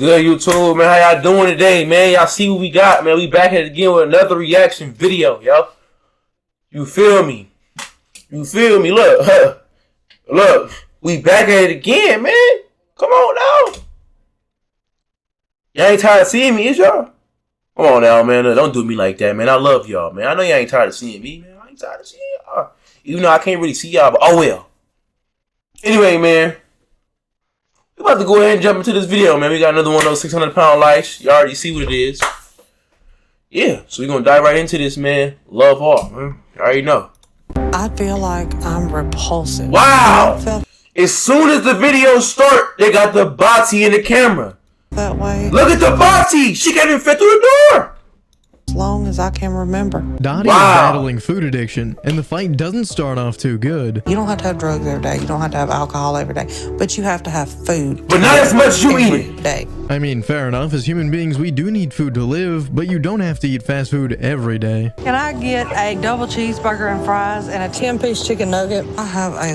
good, YouTube, man? How y'all doing today, man? Y'all see what we got, man? We back at it again with another reaction video, yo. You feel me? You feel me? Look, look, we back at it again, man. Come on now. Y'all ain't tired of seeing me, is y'all? Come on now, man. Look, don't do me like that, man. I love y'all, man. I know y'all ain't tired of seeing me, man. I ain't tired of seeing y'all. Even though I can't really see y'all, but oh well. Anyway, man. We about to go ahead and jump into this video, man. We got another one of those 600-pound lights. You already see what it is. Yeah, so we're going to dive right into this, man. Love all, man. You already know. I feel like I'm repulsive. Wow! As soon as the video start, they got the body in the camera. That way. Look at the body! She can't even fit through the door! As long as I can remember. Dottie is battling food addiction, and the fight doesn't start off too good. You don't have to have drugs every day. You don't have to have alcohol every day. But you have to have food. But not as much as you eat it. Day. I mean, fair enough. As human beings, we do need food to live, but you don't have to eat fast food every day. Can I get a double cheeseburger and fries and a 10-piece chicken nugget? I have a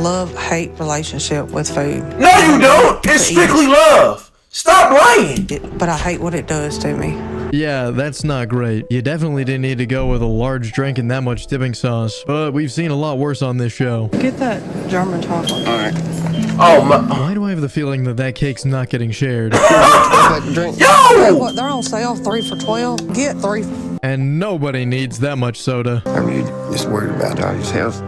love-hate relationship with food. No, you don't! It's strictly love! Stop lying! But I hate what it does to me. Yeah, that's not great. You definitely didn't need to go with a large drink and that much dipping sauce, but we've seen a lot worse on this show. Get that German chocolate. Alright. Oh my. Why do I have the feeling that that cake's not getting shared? Yo! What, they're on sale 3 for $12? Get 3. And nobody needs that much soda. I'm really just worried about Dottie's health.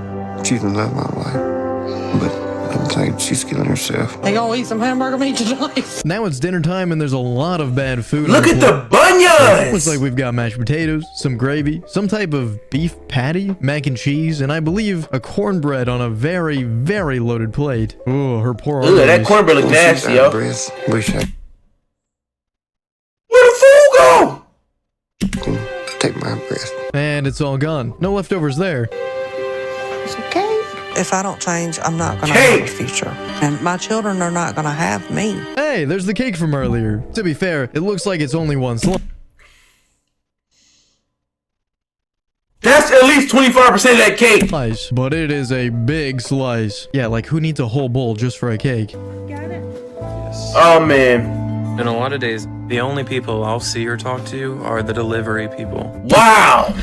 She's in love with my wife, but I'm saying she's killing herself. They gonna eat some hamburger meat tonight? Now it's dinner time and there's a lot of bad food. Look at the bunions! Looks like we've got mashed potatoes, some gravy, some type of beef patty, mac and cheese, and I believe a cornbread on a very, very loaded plate. Oh, her poor arteries. Ooh, that cornbread look nasty, yo. Breath. Wish I Where the food go? could take my breath. And it's all gone. No leftovers there. It's okay. If I don't change, I'm not gonna have a future. And my children are not gonna have me. Hey, there's the cake from earlier. To be fair, it looks like it's only one slice. That's at least 25% of that cake. But it is a big slice. Yeah, like who needs a whole bowl just for a cake? Oh, man. In a lot of days, the only people I'll see or talk to are the delivery people. Wow.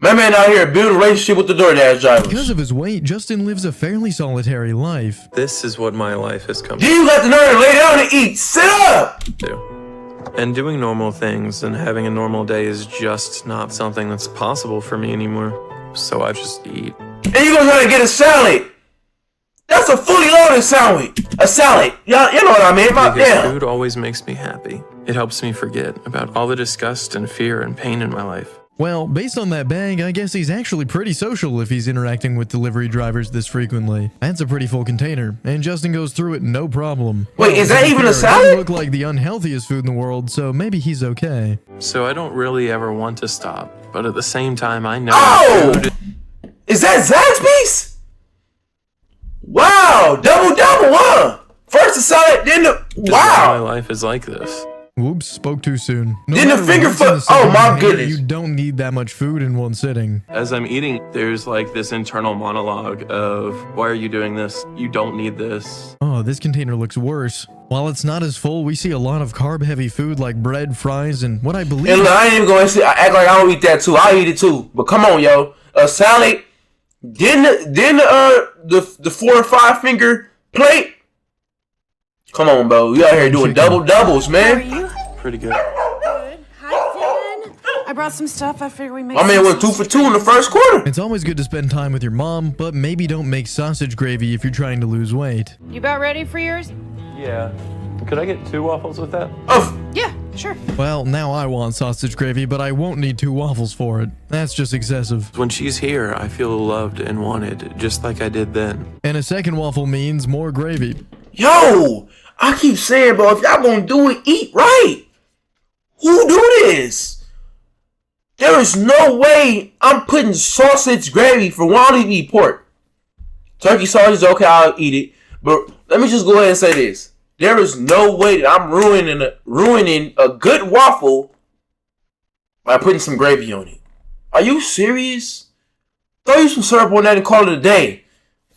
My man out here building a relationship with the DoorDash drivers. Because of his weight, Justin lives a fairly solitary life. This is what my life has come Then you got the nerve to lay down and eat. Sit up. to. And doing normal things and having a normal day is just not something that's possible for me anymore. So I just eat. And you gonna try to get a salad. That's a fully loaded salad. A salad. Y'all know what I mean. Because food always makes me happy. It helps me forget about all the disgust and fear and pain in my life. Well, based on that bag, I guess he's actually pretty social if he's interacting with delivery drivers this frequently. That's a pretty full container, and Justin goes through it no problem. Wait, is that even a It salad? doesn't look like the unhealthiest food in the world, so maybe he's okay. So I don't really ever want to stop, but at the same time, I know food Is that Zaxby's? Wow, double, huh? First the salad, then the my life is like this. Whoops, spoke too soon. No Then the matter finger what's in food. the sitting Oh my room, goodness. You don't need that much food in one sitting. As I'm eating, there's like this internal monologue of, why are you doing this? You don't need this. Oh, this container looks worse. While it's not as full, we see a lot of carb-heavy food like bread, fries, and what I believe... And look, I ain't even going to act like I don't eat that too. I'll eat it too. But come on, yo. A salad, then the 4 or 5 finger plate. Come on, bro. You out here doing doubles, man. How are you? Pretty good. Good. Hi, Finn. I brought some stuff. I figure we make. My man went 2 for 2 in the first quarter. It's always good to spend time with your mom, but maybe don't make sausage gravy if you're trying to lose weight. You about ready for yours? Yeah. Could I get 2 waffles with that? Oh, Yeah, sure. Well, now I want sausage gravy, but I won't need 2 waffles for it. That's just excessive. When she's here, I feel loved and wanted, just like I did then. And a second waffle means more gravy. yo. I keep saying, bro, if y'all gonna do it, eat right. Who do this? There is no way I'm putting sausage gravy for one. I don't even eat pork. Turkey sausage, okay, I'll eat it. But let me just go ahead and say this. There is no way that I'm ruining a good waffle by putting some gravy on it. Are you serious? Throw you some syrup on that and call it a day.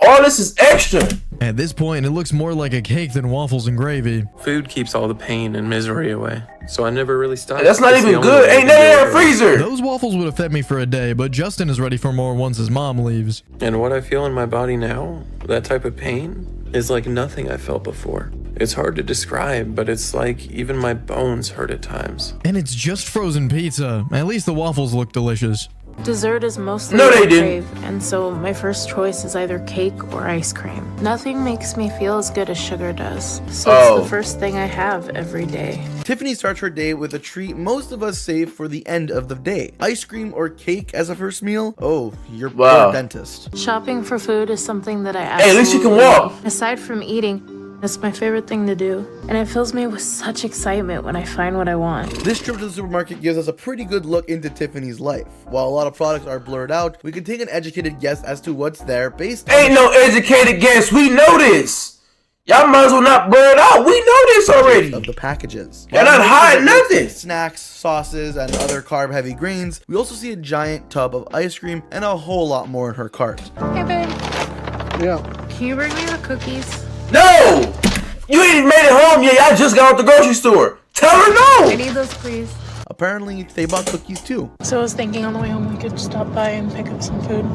All this is extra. At this point, it looks more like a cake than waffles and gravy. Food keeps all the pain and misery away, so I never really stopped. That's not It's the even only good. way I Ain't can that in do the it. freezer? Those waffles would have fed me for a day, but Justin is ready for more once his mom leaves. And what I feel in my body now, that type of pain, is like nothing I felt before. It's hard to describe, but it's like even my bones hurt at times. And it's just frozen pizza. At least the waffles look delicious. Dessert is mostly No, what they I didn't. crave, and so my first choice is either cake or ice cream. Nothing makes me feel as good as sugar does, so Oh. it's the first thing I have every day. Tiffany starts her day with a treat most of us save for the end of the day. Ice cream or cake as a first meal? Oh, you're Wow. a dentist. Shopping for food is something that I Hey, at least you can absolutely walk. love. Aside from eating, it's my favorite thing to do, and it fills me with such excitement when I find what I want. This trip to the supermarket gives us a pretty good look into Tiffany's life. While a lot of products are blurred out, we can take an educated guess as to what's there based on Ain't no educated guess. We know this. Y'all might as well not blur it out. We know this already. of the packages. You're not hiding nothing. Snacks, sauces, and other carb-heavy grains. We also see a giant tub of ice cream and a whole lot more in her cart. Hey, babe, Yeah. can you bring me the cookies? No! You ain't even made it home yet. Y'all just got out the grocery store. Tell her I no! need those, please. Apparently, they bought cookies too. So I was thinking on the way home we could stop by and pick up some food.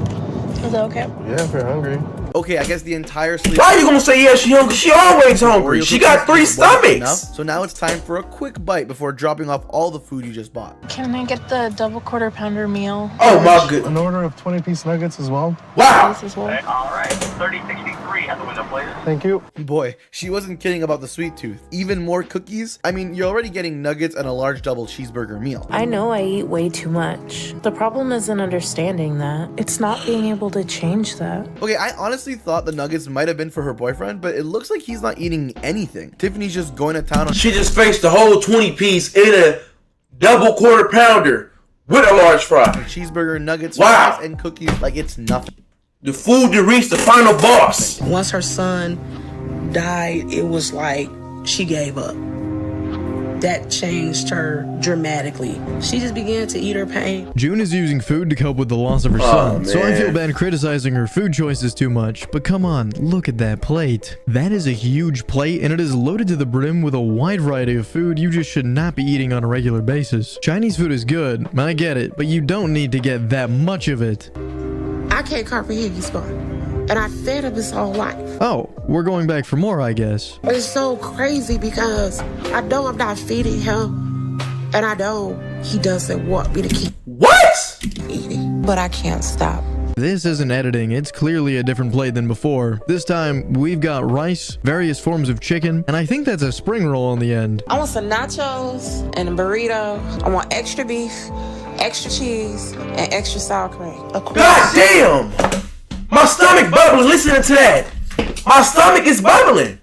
Is that okay? Yeah, if you're hungry. Okay, I guess the entire sleep. Why you gonna say yeah, she hungry? She always hungry. Oreo She got 3 cookies wasn't stomachs. enough, so now it's time for a quick bite before dropping off all the food you just bought. Can I get the double quarter pounder meal? Oh my goodness. An order of 20-piece nuggets as well. Wow. This as well. All right, 3063 at the window, please. Thank you. Boy, she wasn't kidding about the sweet tooth. Even more cookies? I mean, you're already getting nuggets and a large double cheeseburger meal. I know I eat way too much. The problem isn't understanding that. It's not being able to change that. Okay, I honestly thought the nuggets might have been for her boyfriend, but it looks like he's not eating anything. Tiffany's just going to town on She just faced the whole 20-piece in a double quarter pounder with a large fry. cheeseburger, nuggets, Wow. fries, and cookies like it's nothing. The food that reached the final boss. Once her son died, it was like she gave up. That changed her dramatically. She just began to eat her pain. June is using food to cope with the loss of her son, so I man. feel bad criticizing her food choices too much. But come on, look at that plate. That is a huge plate, and it is loaded to the brim with a wide variety of food you just should not be eating on a regular basis. Chinese food is good, I get it, but you don't need to get that much of it. I can't comprehend his son. And I fed him his whole life. Oh, we're going back for more, I guess. It's so crazy because I know I'm not feeding him. And I know he doesn't want me to keep What? eating. But I can't stop. This isn't editing, it's clearly a different plate than before. This time, we've got rice, various forms of chicken, and I think that's a spring roll on the end. I want some nachos and a burrito. I want extra beef, extra cheese, and extra sour cream. Of course. God damn! My stomach bubbling listening to that. My stomach is bubbling.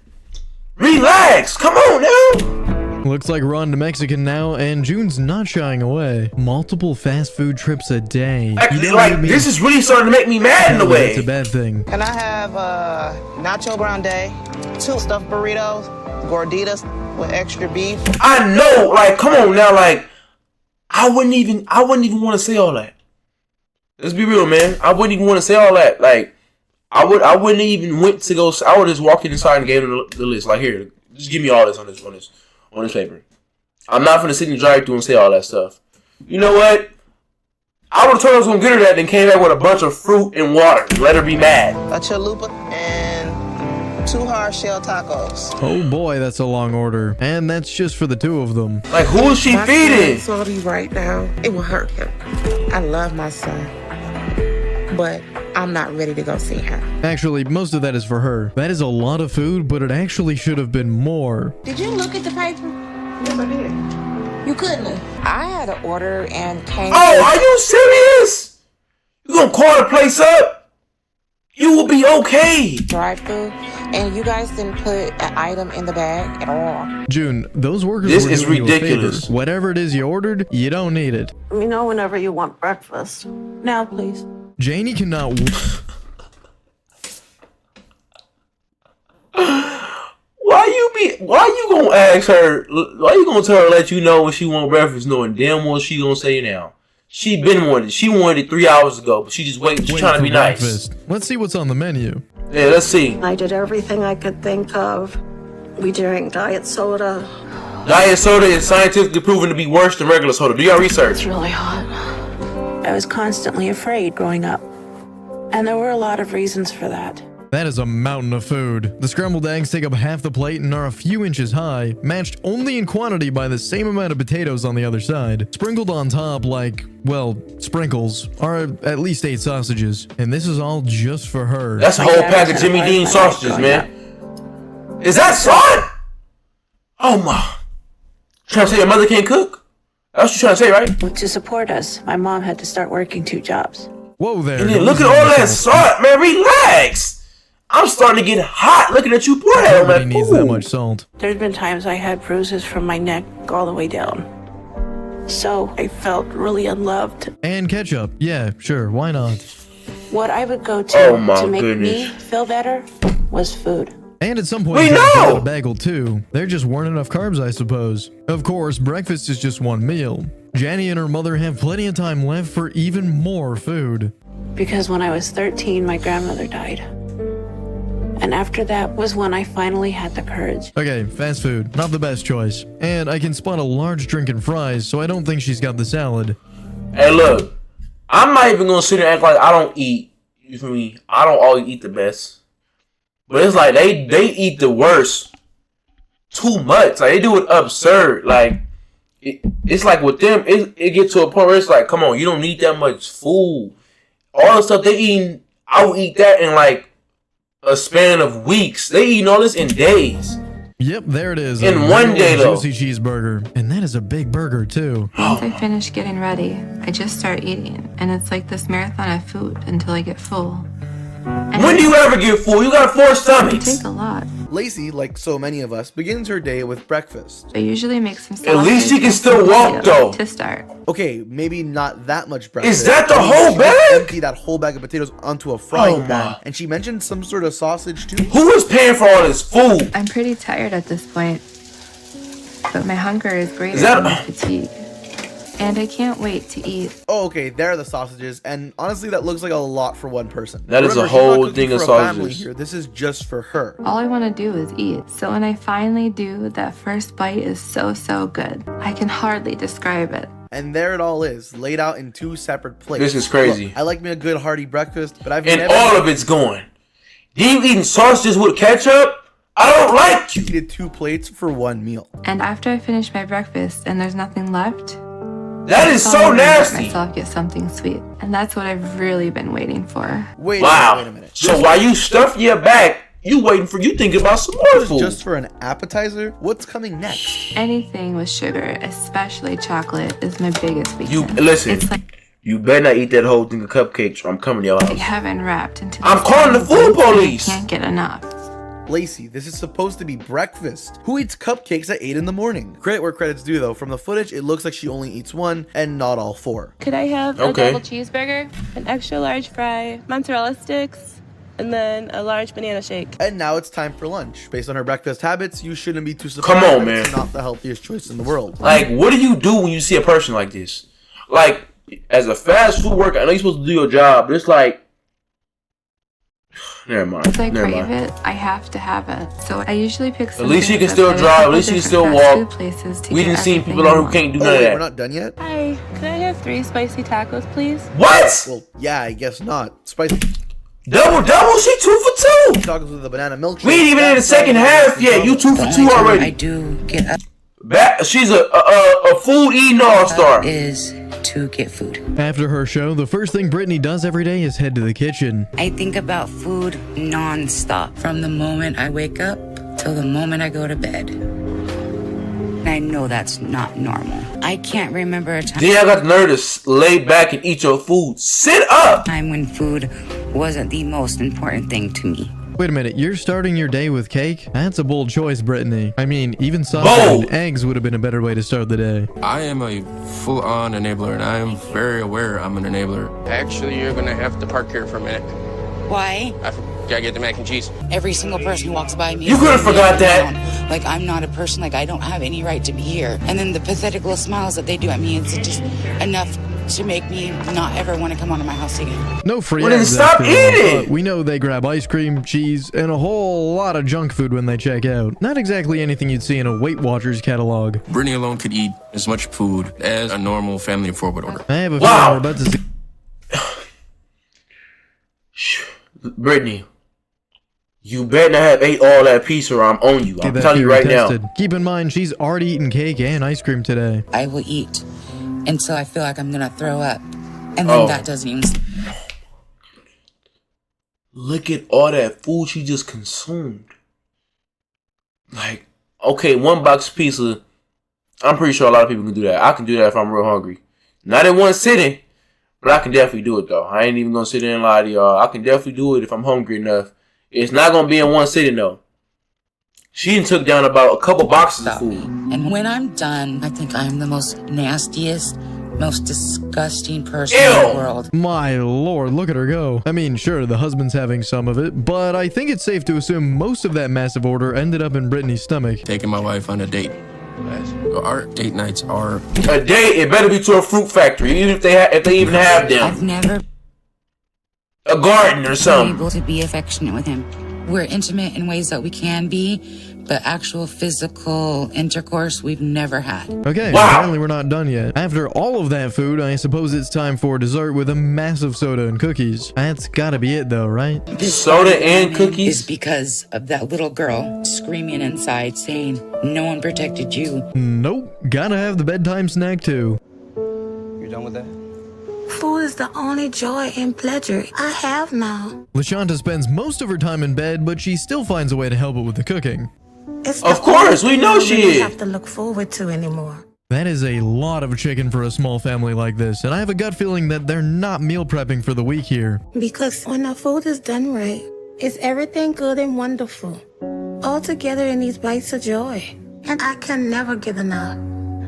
Relax. Come on now. Looks like we're on to Mexican now, and June's not shying away. Multiple fast food trips a day. Like, You don't like, need me this is really starting to make me mad in a way. It's a bad thing. Can I have nacho grande, 2 stuffed burritos, gorditas with extra beef? I know, like, come on now, like, I wouldn't even want to say all that. Let's be real, man. I wouldn't even want to say all that. Like, I wouldn't even went to go. I would just walk inside and gave them the list. Like, here, just give me all this on this paper. I'm not gonna sit in the drive-thru and say all that stuff. You know what? I would have told her I was gonna get her that, then came back with a bunch of fruit and water. Let her be mad. A chalupa and 2 hard shell tacos. Oh boy, that's a long order. And that's just for the 2 of them. Like, who is she My feeding? son's salty right now. It will hurt him. I love my son. But I'm not ready to go see him. Actually, most of that is for her. That is a lot of food, but it actually should have been more. Did you look at the paper? Yes, I did. You couldn't have. I had an order and came. Oh, are you serious? You gonna call the place up? You will be okay. Drive-through, and you guys didn't put an item in the bag at all. June, those workers This were is doing you a favor. ridiculous. Whatever it is you ordered, you don't need it. Let me know whenever you want breakfast. Now, please. Janie cannot. Why you gonna ask her? Why you gonna tell her let you know when she want breakfast, knowing damn well she gonna say now? She been wanted it. She wanted it 3 hours ago, but she just waiting. She's trying to be nice. Let's see what's on the menu. Yeah, let's see. I did everything I could think of. We drank diet soda. Diet soda is scientifically proven to be worse than regular soda. Do y'all research? It's really hot. I was constantly afraid growing up. And there were a lot of reasons for that. That is a mountain of food. The scrambled eggs take up half the plate and are a few inches high, matched only in quantity by the same amount of potatoes on the other side. Sprinkled on top like, well, sprinkles, are at least 8 sausages. And this is all just for her. That's a whole pack of Jimmy Dean sausages, man. Is that salt? Oh my. Trying to say your mother can't cook? That's what you're trying to say, right? To support us, my mom had to start working 2 jobs. Whoa there. And then look at all that salt, man. Relax. I'm starting to get hot looking at you pour that on that Nobody needs that much salt. There's been times I had bruises from my neck all the way down. So I felt really unloved. And ketchup. Yeah, sure. Why not? What I would go to make goodness. me feel better was food. And at some point, We you gotta know! get a bagel too. There just weren't enough carbs, I suppose. Of course, breakfast is just one meal. Janny and her mother have plenty of time left for even more food. Because when I was 13, my grandmother died. And after that was when I finally had the courage. Okay, fast food. Not the best choice. And I can spot a large drink and fries, so I don't think she's got the salad. Hey, look. I'm not even going to sit there and act like I don't eat. You feel me? I don't always eat the best. But it's like they eat the worst too much. Like, they do it absurd. Like, it's like with them, it gets to a point where it's like, come on, you don't need that much food. All the stuff they eating, I will eat that in like a span of weeks. They eating all this in days. Yep, there it is. In one day, though. Juicy cheeseburger. And that is a big burger, too. Once I finish getting ready, I just start eating. And it's like this marathon of food until I get full. And when do you ever get full? You got 4 stomachs. It takes a lot. Lacey, like so many of us, begins her day with breakfast. I usually make some At least she can sausage still and walk, potatoes though. To start. Okay, maybe not that much breakfast. Is that the I mean, whole she bag? just empty that whole bag of potatoes onto a frying Oh, pan. my. And she mentioned some sort of sausage too. Who is paying for all this food? I'm pretty tired at this point. But my hunger is greater Is that- than my fatigue. And I can't wait to eat. Oh, okay, there are the sausages, and honestly, that looks like a lot for one person. That is a Remember, she's not whole cooking thing of for a family sausages. here. This is just for her. All I want to do is eat. So when I finally do, that first bite is so good. I can hardly describe it. And there it all is, laid out in 2 separate plates. This is crazy. Look, I like me a good hearty breakfast, but I've And never all of it's going. You eating sausages with ketchup? I don't like you. eaten 2 plates for 1 meal. And after I finish my breakfast and there's nothing left, That is I so finally let nasty. myself get something sweet. And that's what I've really been waiting for. Wait Wow. a minute. So while you stuff your back, you thinking about some more This is food. just for an appetizer? What's coming next? Anything with sugar, especially chocolate, is my biggest You weakness. listen. It's like You better not eat that whole thing of cupcakes, or I'm coming to your house. heaven wrapped into I'm this calling the tiny food bite, and police. I can't get enough. Lacey, this is supposed to be breakfast. Who eats cupcakes at 8 in the morning? Credit where credit's due though. From the footage, it looks like she only eats 1 and not all 4. Could I have Okay. a double cheeseburger, an extra large fry, mozzarella sticks, and then a large banana shake? And now it's time for lunch. Based on her breakfast habits, you shouldn't be too surprised. Come on, that it's man. not the healthiest choice in the world. Like, what do you do when you see a person like this? Like, as a fast food worker, I know you're supposed to do your job, but it's like, never mind. If I Never crave mind. it, I have to have it. So I usually pick something. At least you can that's still at a drive. At couple least you can different still fast food walk. places to We get didn't see everything people out I who want. can't do Oh, none of wait, that. we're not done yet? Hi, could I have 3 spicy tacos, please? What? Well, yeah, I guess not. Spicy Double? She 2 for 2. tacos with a banana milkshake. We ain't even in the second half yet. You 2 for 2 already. do get up She's a food eating all-star. is to get food. After her show, the first thing Brittany does every day is head to the kitchen. I think about food non-stop from the moment I wake up till the moment I go to bed. And I know that's not normal. I can't remember a Then I got the nerve to lay back and eat your food. Sit up. time when food wasn't the most important thing to me. Wait a minute, you're starting your day with cake? That's a bold choice, Brittany. I mean, even sausage Bold. and eggs would have been a better way to start the day. I am a full-on enabler, and I am very aware I'm an enabler. Actually, you're gonna have to park here for a minute. Why? I gotta get the mac and cheese. Every single person who walks by me. You is could have looking forgot me that. down. Like I'm not a person. Like I don't have any right to be here. And then the pathetic little smiles that they do at me, it's just enough to make me not ever want to come onto my house again. No free Well, then ads stop after all, eating! but we know they grab ice cream, cheese, and a whole lot of junk food when they check out. Not exactly anything you'd see in a Weight Watchers catalog. Brittany alone could eat as much food as a normal family of 4 would order. I have a Wow. feeling we're about to see. Brittany, you better not have ate all that pizza or I'm on you. I'm Get that telling you theory right tested. now. Keep in mind, she's already eaten cake and ice cream today. I will eat until I feel like I'm gonna throw up. And then Oh. that doesn't even... Look at all that food she just consumed. Like, okay, 1 box of pizza. I'm pretty sure a lot of people can do that. I can do that if I'm real hungry. Not in one sitting, but I can definitely do it though. I ain't even gonna sit there and lie to y'all. I can definitely do it if I'm hungry enough. It's not gonna be in one sitting though. She done took down about a couple boxes of food. And when I'm done, I think I'm the most nastiest, most disgusting person Ew. in the world. My lord, look at her go. I mean, sure, the husband's having some of it, but I think it's safe to assume most of that massive order ended up in Brittany's stomach. Taking my wife on a date. Our date nights are... A date, it better be to a fruit factory, even if they even have them. I've never A garden or been something. able to be affectionate with him. We're intimate in ways that we can be, but actual physical intercourse we've never had. Okay, Wow. apparently we're not done yet. After all of that food, I suppose it's time for dessert with a massive soda and cookies. That's gotta be it though, right? This Soda and is cookies? because of that little girl screaming inside saying, "No one protected you." Nope, gotta have the bedtime snack too. You done with that? Food is the only joy and pleasure I have now. LaShonda spends most of her time in bed, but she still finds a way to help it with the cooking. It's Of the course, only we thing know I she really is. have to look forward to anymore. That is a lot of chicken for a small family like this, and I have a gut feeling that they're not meal prepping for the week here. Because when the food is done right, it's everything good and wonderful. All together in these bites of joy. And I can never get enough.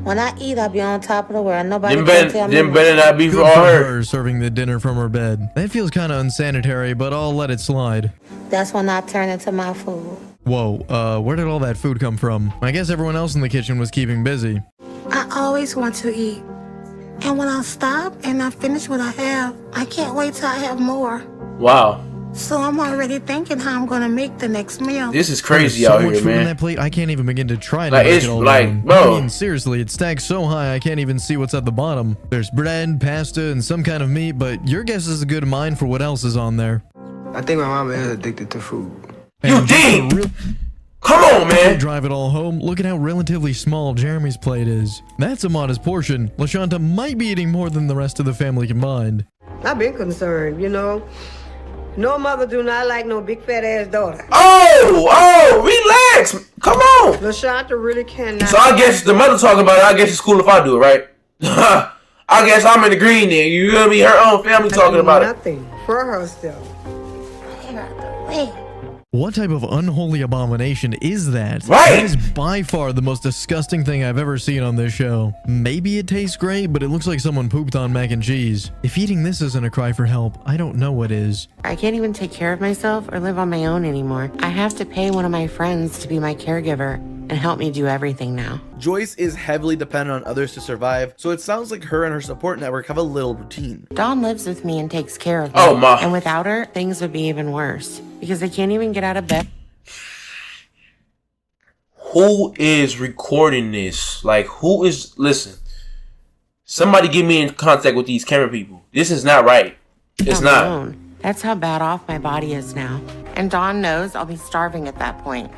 When I eat, I'll be on top of the world. Nobody Them can tell me. better not be for Good all for her. her serving the dinner from her bed. That feels kind of unsanitary, but I'll let it slide. That's when I turn into my food. Whoa, where did all that food come from? I guess everyone else in the kitchen was keeping busy. I always want to eat. And when I stop and I finish what I have, I can't wait till I have more. Wow. So I'm already thinking how I'm gonna make the next meal. This is crazy There's so out much here, food on man. that plate, I can't even begin to try to Like, make it's it all like, down. bro. I mean, seriously, it's stacked so high I can't even see what's at the bottom. There's bread, pasta, and some kind of meat, but your guess is as good as mine for what else is on there. I think my mama is addicted to food. You And just to think? real- Come on, man. Drive it all home. Look at how relatively small Jeremy's plate is. That's a modest portion. LaShonda might be eating more than the rest of the family combined. I've been concerned, you know. No mother do not like no big fat ass daughter. Oh, relax. Come on. LaShonda really cannot. So I guess the mother talking about it, I guess it's cool if I do it, right? I guess I'm in the green then. You gonna be her own family talking about it. Nothing for herself. What type of unholy abomination is that? Right. That is by far the most disgusting thing I've ever seen on this show. Maybe it tastes great, but it looks like someone pooped on mac and cheese. If eating this isn't a cry for help, I don't know what is. I can't even take care of myself or live on my own anymore. I have to pay one of my friends to be my caregiver and help me do everything now. Joyce is heavily dependent on others to survive, so it sounds like her and her support network have a little routine. Dawn lives with me and takes care of me. Oh, my. And without her, things would be even worse because I can't even get out of bed. Who is recording this? Like, who is... Listen. Somebody get me in contact with these camera people. This is not right. It's on my not. own. That's how bad off my body is now. And Dawn knows I'll be starving at that point.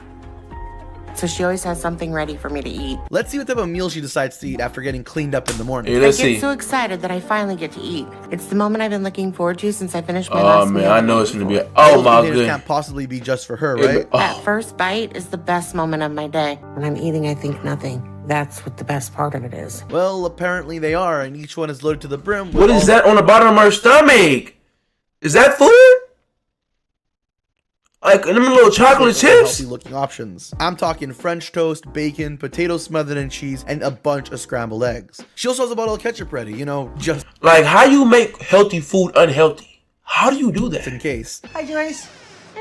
So she always has something ready for me to eat. Let's see what type of meal she decides to eat after getting cleaned up in the morning. Yeah, I let's get see. so excited that I finally get to eat. It's the moment I've been looking forward to since I finished my Oh, last man. meal. I know it's going to be... Oh, Those my containers goodness. can't possibly be just for her, Yeah, right? but- That first bite is the best moment of my day. When I'm eating, I think nothing. That's what the best part of it is. Well, apparently they are, and each one is loaded to the brim. What is that on the bottom of her stomach? Is that food? Like, them little chocolate chips? Healthy looking options. I'm talking French toast, bacon, potato smothered in cheese, and a bunch of scrambled eggs. She also has a bottle of ketchup ready, you know, just Like, how you make healthy food unhealthy? How do you do that? in case. Hi, Joyce.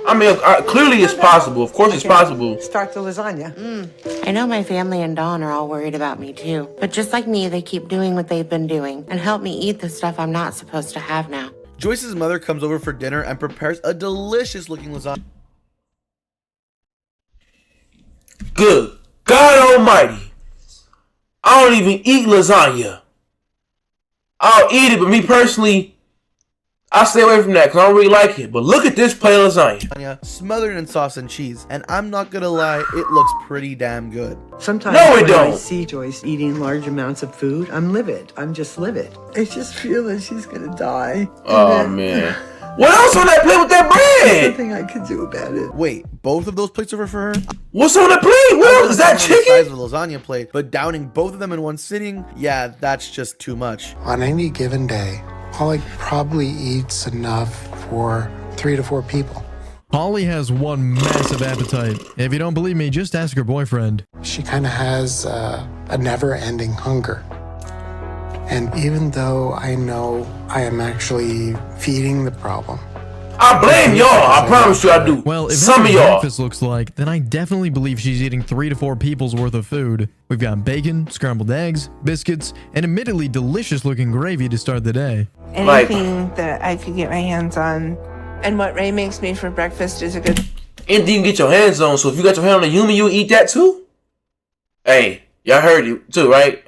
I mean, clearly it's possible. Of course it's possible. Start the lasagna. I know my family and Dawn are all worried about me too. But just like me, they keep doing what they've been doing and help me eat the stuff I'm not supposed to have now. Joyce's mother comes over for dinner and prepares a delicious looking lasagna. Good God Almighty. I don't even eat lasagna. I'll eat it, but me personally, I stay away from that because I don't really like it. But look at this plate of lasagna. Smothered in sauce and cheese. And I'm not gonna lie, it looks pretty damn good. Sometimes No, it when I don't. see Joyce eating large amounts of food, I'm livid. I'm just livid. I just feel that she's gonna die. Oh, man. What else on that plate with that There's bread? nothing I could do about it. Wait, both of those plates over for her? What's on the plate? What else? Is that The size chicken? of the lasagna plate, but downing both of them in one sitting, yeah, that's just too much. On any given day, Holly probably eats enough for 3 to 4 people. Holly has one massive appetite. If you don't believe me, just ask her boyfriend. She kind of has a never-ending hunger. And even though I know I am actually feeding the problem, I blame y'all. I promise you I do. Well, if some that's of what y'all. breakfast looks like, then I definitely believe she's eating 3 to 4 people's worth of food. We've got bacon, scrambled eggs, biscuits, and admittedly delicious looking gravy to start the day. Anything that I could get my hands on. And what Ray makes me for breakfast is a good... Anything you can get your hands on. So if you got your hand on a human, you eat that too? Hey, y'all heard it too, right?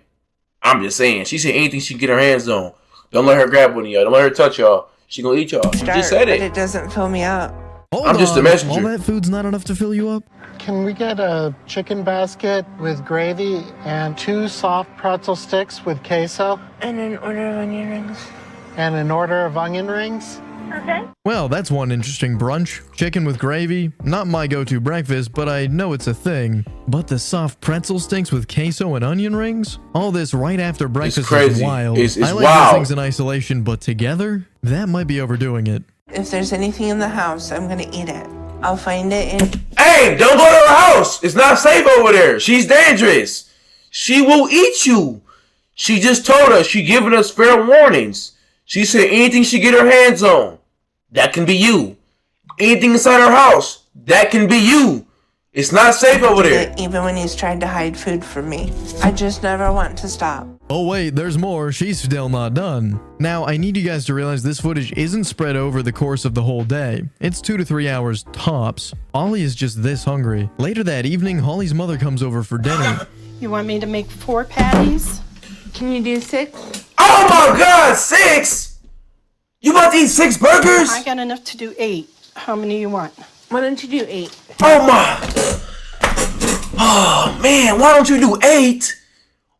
I'm just saying. She said anything she can get her hands on. Don't let her grab one of y'all. Don't let her touch y'all. She gonna eat y'all. She just said But it. it doesn't fill me up. I'm just a messenger. All that food's not enough to fill you up? can we get a chicken basket with gravy and 2 soft pretzel sticks with queso? And an order of onion rings. And an order of onion rings? Okay. Well, that's one interesting brunch. Chicken with gravy. Not my go-to breakfast, but I know it's a thing. But the soft pretzel sticks with queso and onion rings? All this right after breakfast is wild. It's I like wild. these things in isolation, but together? That might be overdoing it. If there's anything in the house, I'm gonna eat it. I'll find it in... Hey, don't go to her house. It's not safe over there. She's dangerous. She will eat you. She just told us. She giving us fair warnings. She said anything she get her hands on, that can be you. Anything inside her house, that can be you. It's not safe over there. Even when he's tried to hide food from me. I just never want to stop. Oh wait, there's more. She's still not done. Now, I need you guys to realize this footage isn't spread over the course of the whole day. It's 2 to 3 hours tops. Ollie is just this hungry. Later that evening, Holly's mother comes over for dinner. You want me to make 4 patties? Can you do 6? Oh my God, 6? You about to eat 6 burgers? I got enough to do 8. How many you want? Why don't you do 8? Oh my. Oh man, why don't you do 8?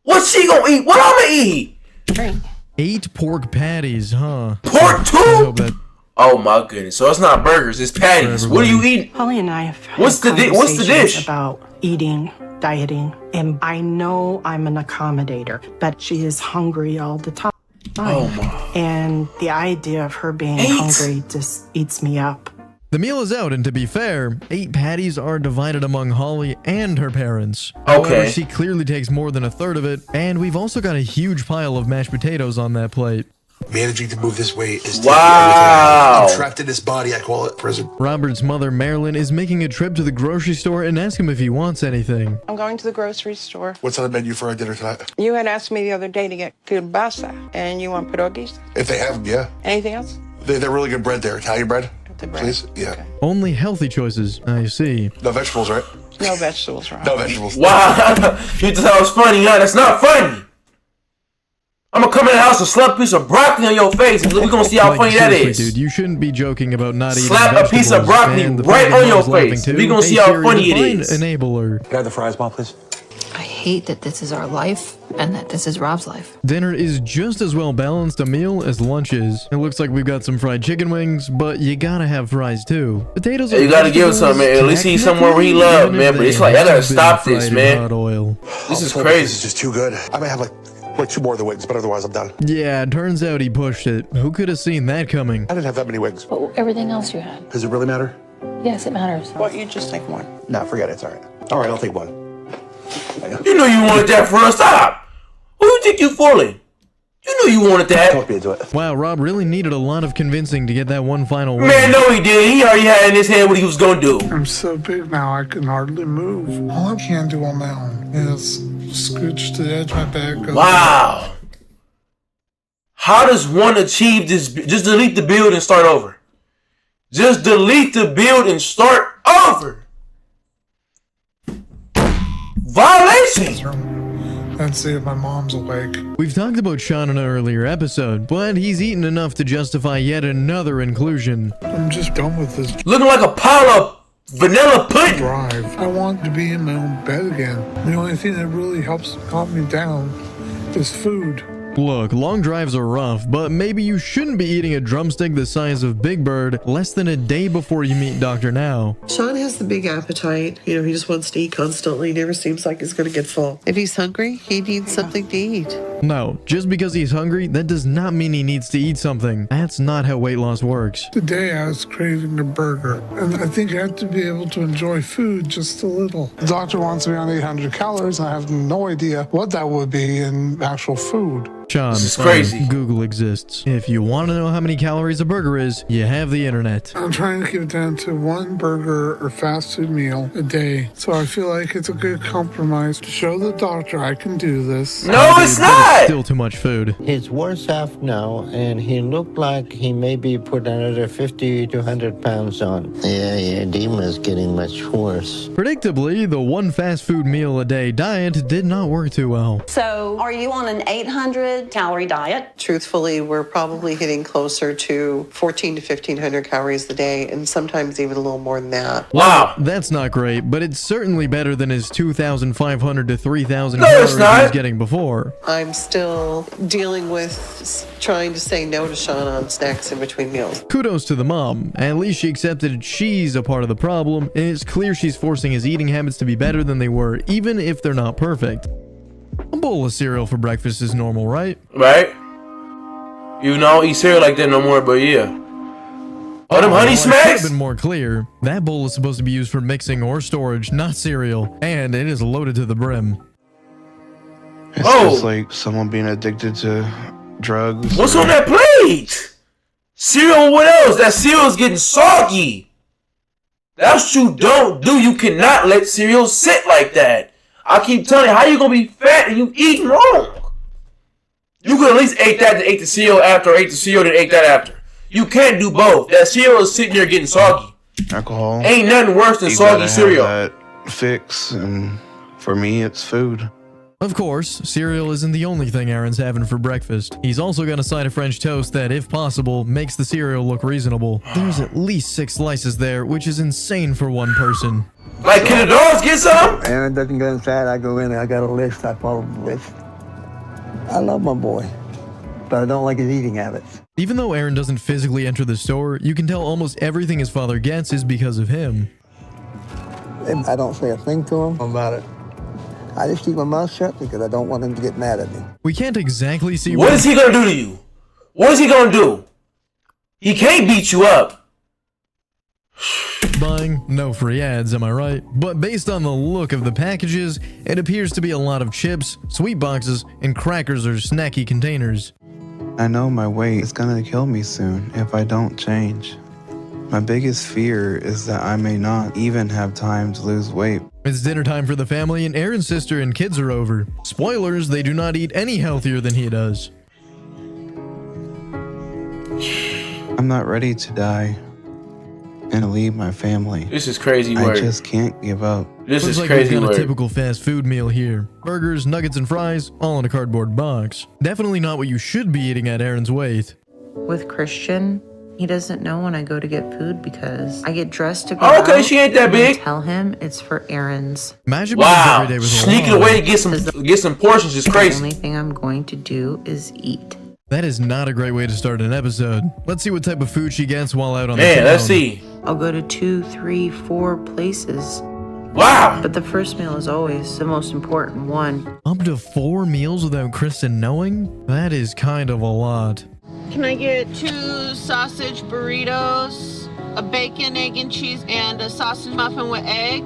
What's she gonna eat? What I'm gonna eat? 8 pork patties, huh? Pork too? Oh my goodness. So it's not burgers, it's patties. What are you eating? Holly and I have had What's the conversations dish? about eating, dieting, and I know I'm an accommodator, but she is hungry all the time. Oh my. And the idea of her being 8? hungry just eats me up. The meal is out, and to be fair, 8 patties are divided among Holly and her parents. However, Okay. she clearly takes more than a third of it, and we've also got a huge pile of mashed potatoes on that plate. Managing to move this weight is Wow. I'm trapped in this body. I call it prison. Robert's mother, Marilyn, is making a trip to the grocery store and asks him if he wants anything. I'm going to the grocery store. What's on the menu for our dinner tonight? You had asked me the other day to get kielbasa, and you want pierogies? If they have them, yeah. Anything else? They're really good bread there. Italian bread, The bread. please. Yeah. Only healthy choices, I see. No vegetables, right? No vegetables, right? No vegetables. Wow. You thought that was funny, huh? That's not funny. I'm gonna come in the house and slap a piece of broccoli on your face and we're gonna see how Like, funny that seriously, is. dude, you shouldn't be joking about not eating Slap a piece of vegetables, broccoli and the right fact on that your Mom's laughing face. too. We gonna Hey, see how Siri, funny it define is. Enabler. Can I have the fries, Mom, please? I hate that this is our life and that this is Rob's life. Dinner is just as well balanced a meal as lunch is. It looks like we've got some fried chicken wings, but you gotta have fries too. Potatoes are You gotta give him something, man. At least he's somewhere where he loved, man. But it's like, I gotta stop this, man. Hot oil. This is This crazy. is just too good. I may have like 2 more of the wings, but otherwise I'm done. Yeah, turns out he pushed it. Who could have seen that coming? I didn't have that many wings. But everything else you had. Does it really matter? Yes, it matters. What, you just take one? No, forget it. It's all right. All right, I'll take one. You know you wanted that for us. Stop. Who you think you fooling? You knew you wanted that. Talk me into it. Wow, Rob really needed a lot of convincing to get that one final win. Man, no he didn't. He already had in his head what he was gonna do. I'm so big now I can hardly move. All I can do on my own is scooch to the edge of my bed. Wow. How does one achieve this? Just delete the build and start over. Just delete the build and start over. Violation. And see if my mom's awake. We've talked about Sean in an earlier episode, but he's eaten enough to justify yet another inclusion. I'm just done with this. Looking like a pile of vanilla pudding. Drive. I want to be in my own bed again. The only thing that really helps calm me down is food. Look, long drives are rough, but maybe you shouldn't be eating a drumstick the size of Big Bird less than a day before you meet Dr. Now. Sean has the big appetite. You know, he just wants to eat constantly. He never seems like he's going to get full. If he's hungry, he needs something to eat. No, just because he's hungry, that does not mean he needs to eat something. That's not how weight loss works. Today I was craving a burger, and I think I have to be able to enjoy food just a little. The doctor wants me on 800 calories, and I have no idea what that would be in actual food. Sean, this is crazy. Google exists. If you want to know how many calories a burger is, you have the internet. I'm trying to keep it down to one burger or fast food meal a day. So I feel like it's a good compromise to show the doctor I can do this. No, it's not! Still too much food. He's worse half now, and he looked like he maybe put another 50 to 100 pounds on. Yeah, your edema's getting much worse. Predictably, the one fast food meal a day diet did not work too well. So, are you on an 800 calorie diet? Truthfully, we're probably hitting closer to 14 to 1500 calories a day, and sometimes even a little more than that. Wow. That's not great, but it's certainly better than his 2,500 to 3,000 calories he was getting before. I'm still dealing with trying to say no to Sean on snacks in between meals. Kudos to the mom. At least she accepted she's a part of the problem, and it's clear she's forcing his eating habits to be better than they were, even if they're not perfect. A bowl of cereal for breakfast is normal, right? Right? You don't eat cereal like that no more, but yeah. Oh, them honey I smacks? could have been more clear. That bowl is supposed to be used for mixing or storage, not cereal, and it is loaded to the brim. It's just like someone being addicted to drugs. What's on that plate? Cereal, what else? That cereal's getting soggy. That's what you don't do. You cannot let cereal sit like that. I keep telling you, how you gonna be fat and you eating wrong? You could at least ate that, then ate the cereal after, or ate the cereal, then ate that after. You can't do both. That cereal is sitting there getting soggy. Alcohol. Ain't nothing worse than soggy cereal. That fix, and for me, it's food. Of course, cereal isn't the only thing Aaron's having for breakfast. He's also got a side of French toast that, if possible, makes the cereal look reasonable. There's at least 6 slices there, which is insane for one person. Like, can the dogs get some? Aaron doesn't go inside, I go in, I got a list, I follow the list. I love my boy, but I don't like his eating habits. Even though Aaron doesn't physically enter the store, you can tell almost everything his father gets is because of him. I don't say a thing to him about it. I just keep my mouth shut because I don't want him to get mad at me. We can't exactly see what is he gonna do to you? What is he gonna do? He can't beat you up. Buying no free ads, am I right? But based on the look of the packages, it appears to be a lot of chips, sweet boxes, and crackers or snacky containers. I know my weight is gonna kill me soon if I don't change. My biggest fear is that I may not even have time to lose weight. It's dinner time for the family, and Aaron's sister and kids are over. Spoilers, they do not eat any healthier than he does. I'm not ready to die and leave my family. This is crazy work. I just can't give up. This Looks is like crazy we've got work. a typical fast food meal here. Burgers, nuggets, and fries, all in a cardboard box. Definitely not what you should be eating at Aaron's weight. With Christian, he doesn't know when I go to get food because I get dressed to go Oh, okay, out she ain't that and big. tell him it's for errands. Imagine Wow, every day with a sneaking alarm. away to get some portions is The crazy. only thing I'm going to do is eat. That is not a great way to start an episode. Let's see what type of food she gets while out on the Man, town. let's see. I'll go to 2, 3, 4 places. Wow. But the first meal is always the most important one. Up to 4 meals without Kristen knowing? That is kind of a lot. Can I get 2 sausage burritos, a bacon, egg, and cheese, and a sausage muffin with egg?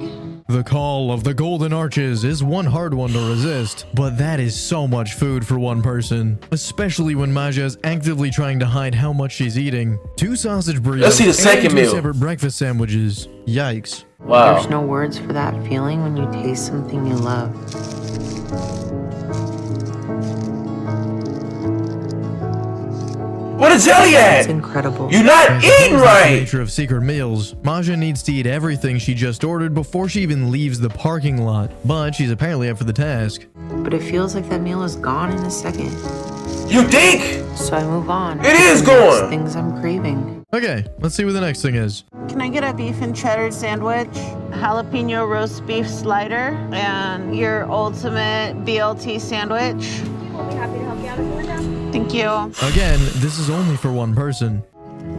The call of the Golden Arches is one hard one to resist, but that is so much food for one person, especially when Maja is actively trying to hide how much she's eating. 2 sausage burritos Let's see the second and 2 meal. separate breakfast sandwiches. Yikes. Wow. There's no words for that feeling when you taste something you love. What is jelly at? It's incredible. You're not As eating opposed to the right. nature of secret meals, Maja needs to eat everything she just ordered before she even leaves the parking lot, but she's apparently up for the task. But it feels like that meal is gone in a second. You think? So I move on. It is to the next gone. Things I'm craving. Okay, let's see what the next thing is. Can I get a beef and cheddar sandwich, jalapeno roast beef slider, and your ultimate BLT sandwich? We'll be happy to help you out if you want to. Thank you. Again, this is only for one person.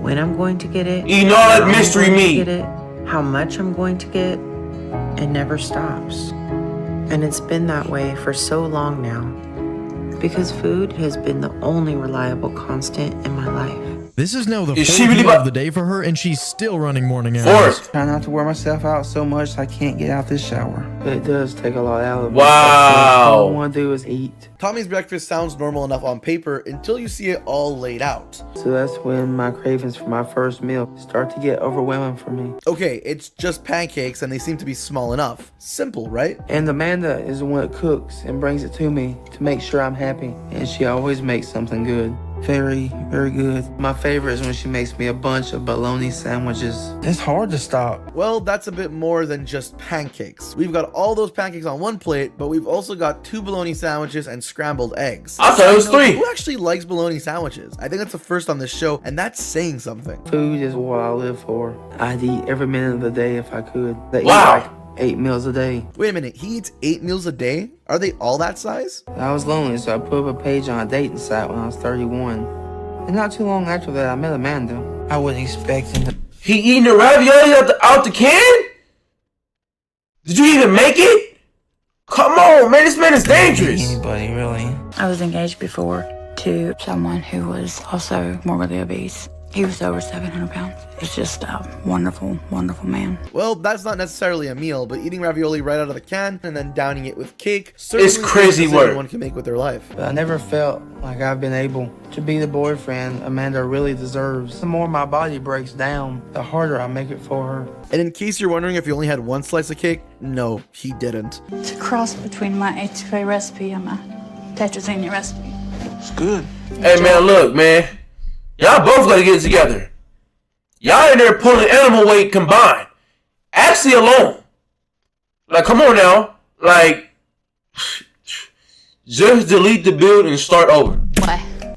When I'm going to get it. Eating all that how I'm mystery going to meat. Get it, how much I'm going to get. It never stops. And it's been that way for so long now. Because food has been the only reliable constant in my life. This is now the Is fourth she really meal about- of the day for her, and she's still running morning hours. Fourth. Try not to wear myself out so much I can't get out this shower. But it does take a lot out of me. Wow. All I want to do is eat. Tommy's breakfast sounds normal enough on paper until you see it all laid out. So that's when my cravings for my first meal start to get overwhelming for me. Okay, it's just pancakes and they seem to be small enough. Simple, right? And Amanda is the one that cooks and brings it to me to make sure I'm happy. And she always makes something good. Very, very good. My favorite is when she makes me a bunch of bologna sandwiches. It's hard to stop. Well, that's a bit more than just pancakes. We've got all those pancakes on one plate, but we've also got 2 bologna sandwiches and scrambled eggs. I thought it was 3. Who actually likes bologna sandwiches? I think that's the first on this show, and that's saying something. Food is what I live for. I'd eat every minute of the day if I could. I eat Wow. like 8 meals a day. Wait a minute, he eats 8 meals a day? Are they all that size? I was lonely, so I put up a page on a dating site when I was 31. And not too long after that, I met Amanda. I wasn't expecting to. He eating the ravioli out the can? Did you even make it? Come on, man. This man is dangerous. Anybody, really? I was engaged before to someone who was also morbidly obese. He was over 700 pounds. It's just a wonderful, wonderful man. Well, that's not necessarily a meal, but eating ravioli right out of the can and then downing it with cake certainly It's crazy is work. anyone can make with their life. But I never felt like I've been able to be the boyfriend Amanda really deserves. The more my body breaks down, the harder I make it for her. And in case you're wondering if he only had one slice of cake, no, he didn't. It's a cross between my HK recipe and my tetrazzini recipe. It's good. Hey, man, look, man. Y'all both gotta get it together. Y'all in there pulling animal weight combined. Actually alone. Like, come on now. Like, just delete the build and start over.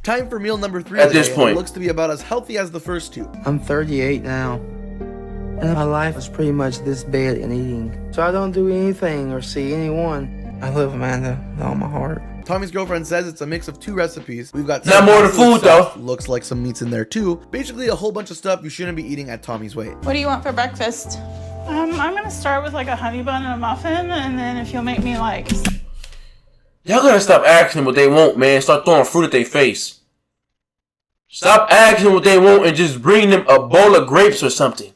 Time for meal number 3 At this today, and point. It looks to be about as healthy as the first 2. I'm 38 now. And my life is pretty much this bed and eating. So I don't do anything or see anyone. I love Amanda with all my heart. Tommy's girlfriend says it's a mix of 2 recipes. We've got Not more than food, stuff. Looks like some meats in there too. Basically a whole bunch of stuff you shouldn't be eating at Tommy's weight. What do you want for breakfast? I'm gonna start with like a honey bun and a muffin, and then if you'll make me like... Y'all gotta stop asking them what they want, man. Start throwing fruit at their face. Stop asking what they want and just bring them a bowl of grapes or something.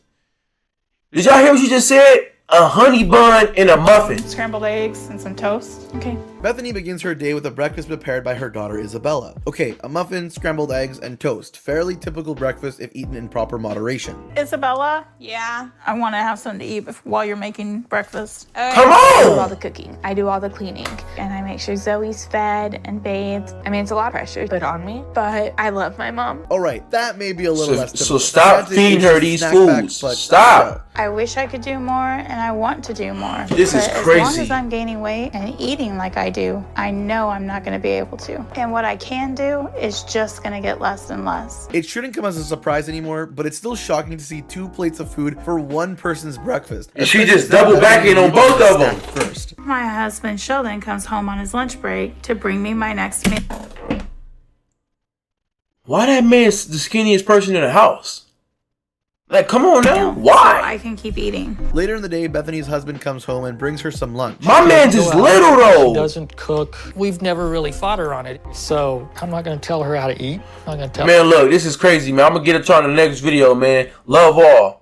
Did y'all hear what you just said? A honey bun and a muffin. Scrambled eggs and some toast. Okay. Bethany begins her day with a breakfast prepared by her daughter Isabella. Okay, a muffin, scrambled eggs, and toast. Fairly typical breakfast if eaten in proper moderation. Isabella? Yeah? I want to have something to eat while you're making breakfast. Come I do on! all the cooking. I do all the cleaning. And I make sure Zoe's fed and bathed. I mean, it's a lot of pressure put on me, but I love my mom. Alright, that may be a little less So typical. stop Granted, feeding it's her a these snack foods. but Stop. I wish I could do more, and I want to do more. This is But as crazy. long as I'm gaining weight and eating like I do, I know I'm not going to be able to. And what I can do is just going to get less and less. It shouldn't come as a surprise anymore, but it's still shocking to see 2 plates of food for one person's breakfast. And she just double backing on both of them. First. My husband Sheldon comes home on his lunch break to bring me my next meal. Why that man's the skinniest person in the house? Like, come on now. So Why? I can keep eating. Later in the day, Bethany's husband comes home and brings her some lunch. My man's is little She though. doesn't cook. We've never really fought her on it, so I'm not going to tell her how to eat. I'm going to tell Man, look, this is crazy, man. I'm gonna get it to her in the next video, man. Love all.